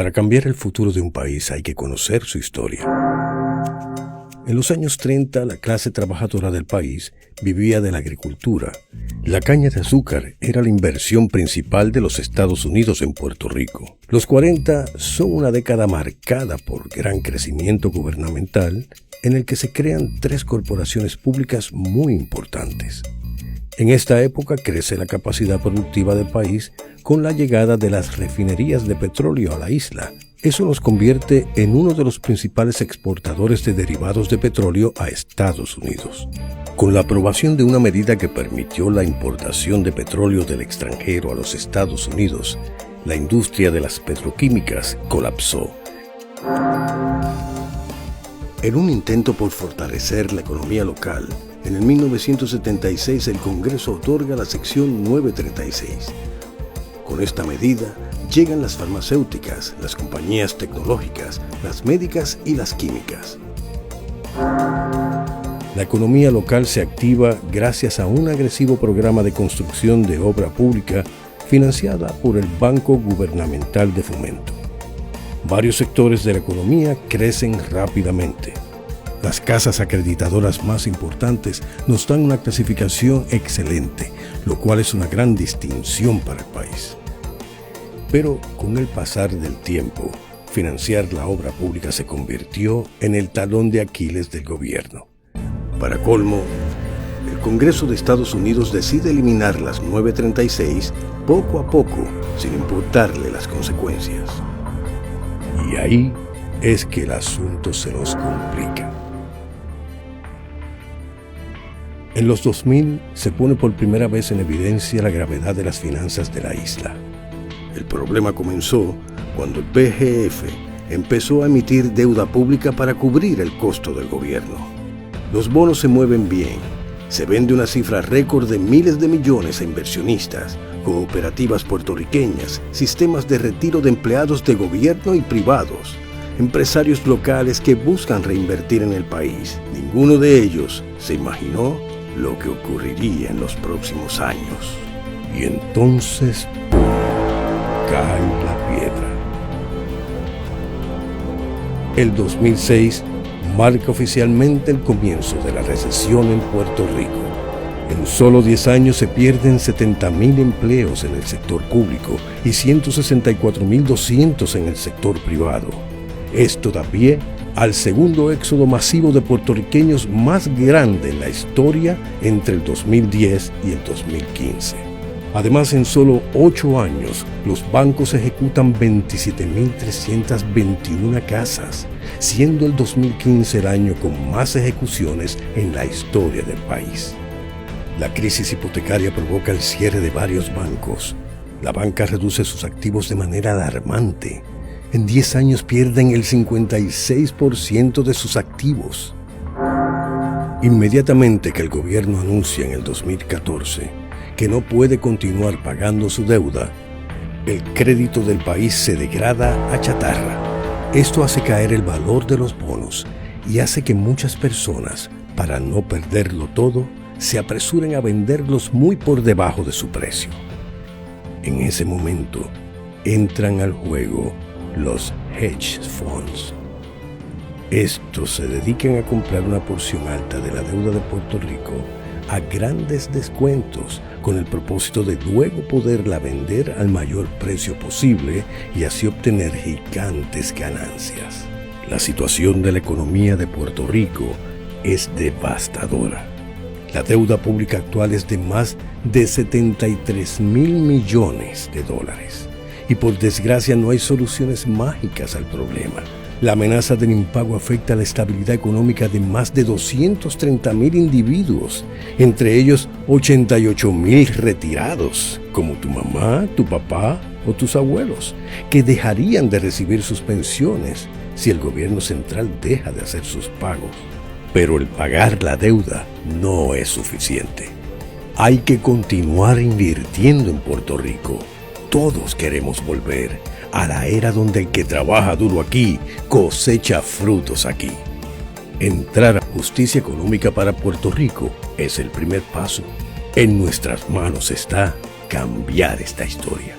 Para cambiar el futuro de un país hay que conocer su historia. En los años 30, la clase trabajadora del país vivía de la agricultura. La caña de azúcar era la inversión principal de los Estados Unidos en Puerto Rico. Los 40 son una década marcada por gran crecimiento gubernamental en el que se crean 3 corporaciones públicas muy importantes. En esta época crece la capacidad productiva del país con la llegada de las refinerías de petróleo a la isla. Eso nos convierte en uno de los principales exportadores de derivados de petróleo a Estados Unidos. Con la aprobación de una medida que permitió la importación de petróleo del extranjero a los Estados Unidos, la industria de las petroquímicas colapsó. En un intento por fortalecer la economía local, en el 1976 el Congreso otorga la sección 936. Con esta medida llegan las farmacéuticas, las compañías tecnológicas, las médicas y las químicas. La economía local se activa gracias a un agresivo programa de construcción de obra pública financiada por el Banco Gubernamental de Fomento. Varios sectores de la economía crecen rápidamente. Las casas acreditadoras más importantes nos dan una clasificación excelente, lo cual es una gran distinción para el país. Pero con el pasar del tiempo, financiar la obra pública se convirtió en el talón de Aquiles del gobierno. Para colmo, el Congreso de Estados Unidos decide eliminar las 936 poco a poco, sin importarle las consecuencias. Y ahí es que el asunto se nos complica. En los 2000 se pone por primera vez en evidencia la gravedad de las finanzas de la isla. El problema comenzó cuando el BGF empezó a emitir deuda pública para cubrir el costo del gobierno. Los bonos se mueven bien. Se vende una cifra récord de miles de millones a inversionistas, cooperativas puertorriqueñas, sistemas de retiro de empleados de gobierno y privados, empresarios locales que buscan reinvertir en el país. Ninguno de ellos se imaginó lo que ocurriría en los próximos años. Y entonces, ¡pum!, cae la piedra. El 2006 marca oficialmente el comienzo de la recesión en Puerto Rico. En solo 10 años se pierden 70,000 empleos en el sector público y 164,200 en el sector privado. Esto da pie al segundo éxodo masivo de puertorriqueños más grande en la historia entre el 2010 y el 2015. Además, en solo 8 años, los bancos ejecutan 27,321 casas, siendo el 2015 el año con más ejecuciones en la historia del país. La crisis hipotecaria provoca el cierre de varios bancos. La banca reduce sus activos de manera alarmante. En 10 años pierden el 56% de sus activos. Inmediatamente que el gobierno anuncia en el 2014 que no puede continuar pagando su deuda, el crédito del país se degrada a chatarra. Esto hace caer el valor de los bonos y hace que muchas personas, para no perderlo todo, se apresuren a venderlos muy por debajo de su precio. En ese momento, entran al juego los hedge funds. Estos se dedican a comprar una porción alta de la deuda de Puerto Rico a grandes descuentos con el propósito de luego poderla vender al mayor precio posible y así obtener gigantes ganancias. La situación de la economía de Puerto Rico es devastadora. La deuda pública actual es de más de 73,000 millones de dólares. Y por desgracia no hay soluciones mágicas al problema. La amenaza del impago afecta la estabilidad económica de más de 230,000 individuos, entre ellos 88,000 retirados, como tu mamá, tu papá o tus abuelos, que dejarían de recibir sus pensiones si el gobierno central deja de hacer sus pagos. Pero el pagar la deuda no es suficiente. Hay que continuar invirtiendo en Puerto Rico. Todos queremos volver a la era donde el que trabaja duro aquí cosecha frutos aquí. Entrar a Justicia Económica para Puerto Rico es el primer paso. En nuestras manos está cambiar esta historia.